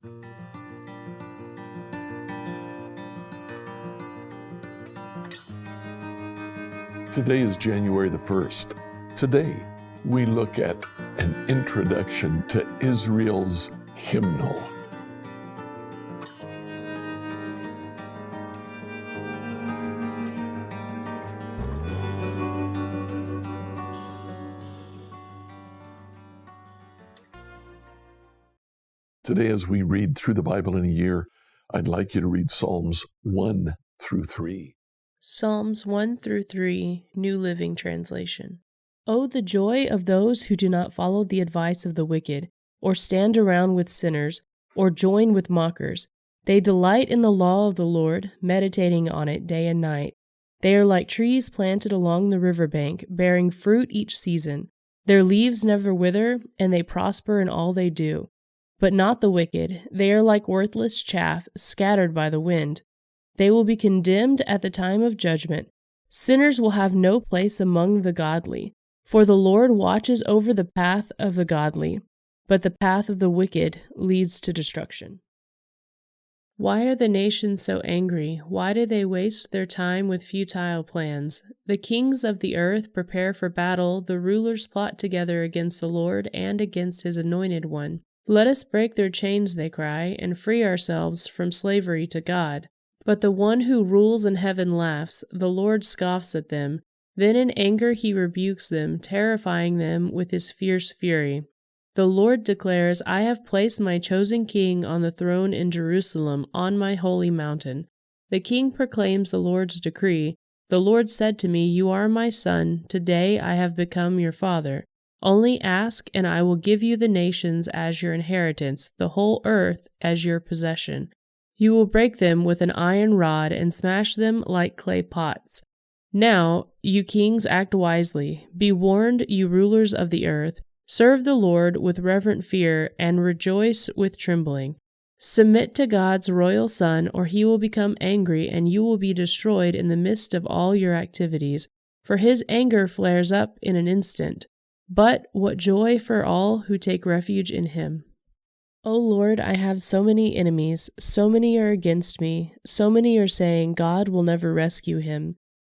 Today is January the 1st. Today, we look at an introduction to Israel's hymnal. Today, as we read through the Bible in a year, I'd like you to read Psalms 1 through 3. Psalms 1 through 3, New Living Translation. Oh, the joy of those who do not follow the advice of the wicked, or stand around with sinners, or join with mockers. They delight in the law of the Lord, meditating on it day and night. They are like trees planted along the riverbank, bearing fruit each season. Their leaves never wither, and they prosper in all they do. But not the wicked. They are like worthless chaff scattered by the wind. They will be condemned at the time of judgment. Sinners will have no place among the godly. For the Lord watches over the path of the godly, but the path of the wicked leads to destruction. Why are the nations so angry? Why do they waste their time with futile plans? The kings of the earth prepare for battle. The rulers plot together against the Lord and against his anointed one. Let us break their chains, they cry, and free ourselves from slavery to God. But the one who rules in heaven laughs. The Lord scoffs at them. Then in anger he rebukes them, terrifying them with his fierce fury. The Lord declares, I have placed my chosen king on the throne in Jerusalem, on my holy mountain. The king proclaims the Lord's decree. The Lord said to me, You are my son. Today I have become your father. Only ask, and I will give you the nations as your inheritance, the whole earth as your possession. You will break them with an iron rod and smash them like clay pots. Now, you kings, act wisely. Be warned, you rulers of the earth. Serve the Lord with reverent fear and rejoice with trembling. Submit to God's royal Son, or he will become angry and you will be destroyed in the midst of all your activities, for his anger flares up in an instant. But what joy for all who take refuge in him. O Lord, I have so many enemies, so many are against me, so many are saying, God will never rescue him.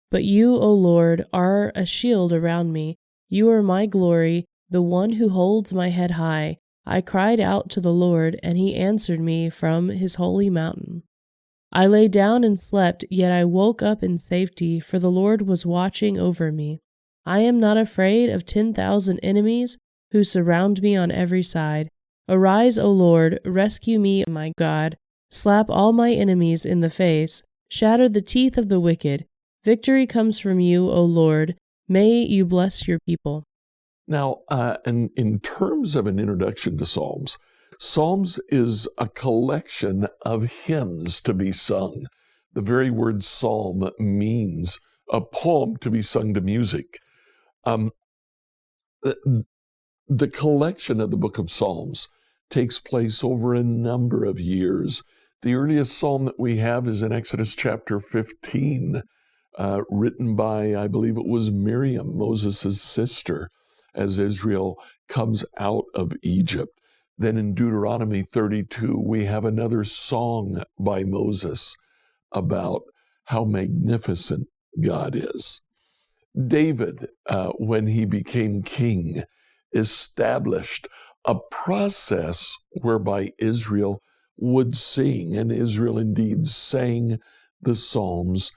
But you, O Lord, are a shield around me. You are my glory, the one who holds my head high. I cried out to the Lord, and he answered me from his holy mountain. I lay down and slept, yet I woke up in safety, for the Lord was watching over me. I am not afraid of 10,000 enemies who surround me on every side. Arise, O Lord, rescue me, my God. Slap all my enemies in the face. Shatter the teeth of the wicked. Victory comes from you, O Lord. May you bless your people. Now, in terms of an introduction to Psalms, Psalms is a collection of hymns to be sung. The very word psalm means a poem to be sung to music. The collection of the book of Psalms takes place over a number of years. The earliest psalm that we have is in Exodus chapter 15, written by, I believe it was Miriam, Moses' sister, as Israel comes out of Egypt. Then in Deuteronomy 32, we have another song by Moses about how magnificent God is. David, when he became king, established a process whereby Israel would sing, and Israel indeed sang the Psalms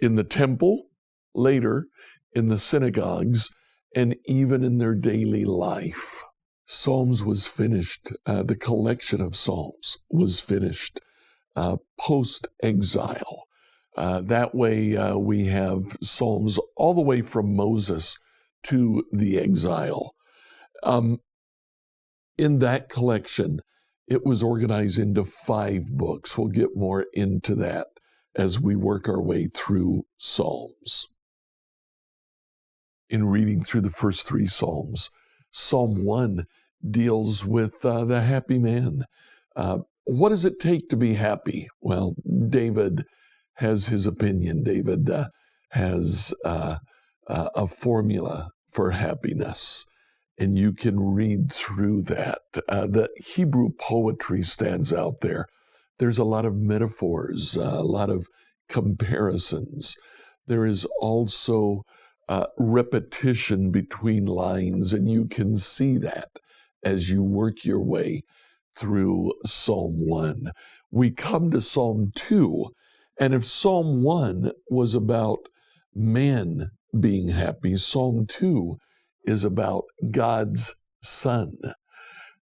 in the temple, later in the synagogues, and even in their daily life. Psalms was finished, the collection of Psalms was finished post-exile. That way we have Psalms all the way from Moses to the exile. In that collection, it was organized into 5 books. We'll get more into that as we work our way through Psalms. In reading through the first 3 Psalms, Psalm 1 deals with the happy man. What does it take to be happy? Well, David has his opinion. David has a formula for happiness. and you can read through that. The Hebrew poetry stands out there. There's a lot of metaphors, a lot of comparisons. There is also repetition between lines, and you can see that as you work your way through Psalm 1. We come to Psalm 2, and if Psalm 1 was about man being happy, Psalm 2 is about God's Son.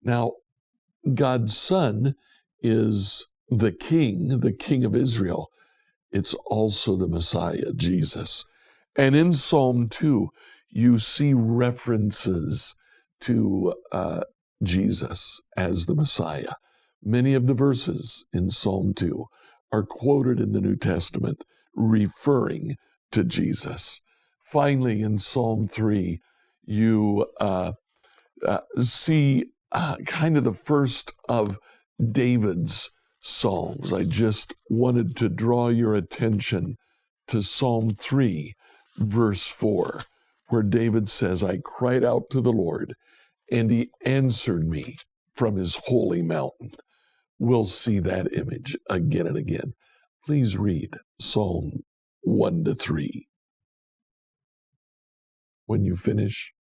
Now, God's Son is the King of Israel. It's also the Messiah, Jesus. And in Psalm 2, you see references to Jesus as the Messiah. Many of the verses in Psalm 2 are quoted in the New Testament referring to Jesus. Finally, in Psalm 3, you see kind of the first of David's Psalms. I just wanted to draw your attention to Psalm 3, verse 4, where David says, I cried out to the Lord, and he answered me from his holy mountain. We'll see that image again and again. Please read Psalm 1-3. When you finish,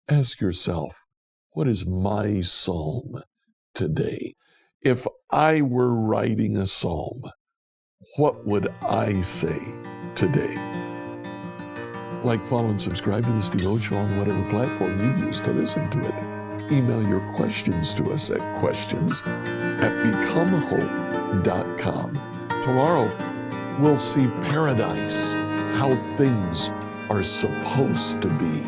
ask yourself, what is my psalm today? If I were writing a psalm, what would I say today? Like, follow, and subscribe to this devotional on whatever platform you use to listen to it. Email your questions to us at questions@becomehope.com. Tomorrow, we'll see paradise, how things are supposed to be.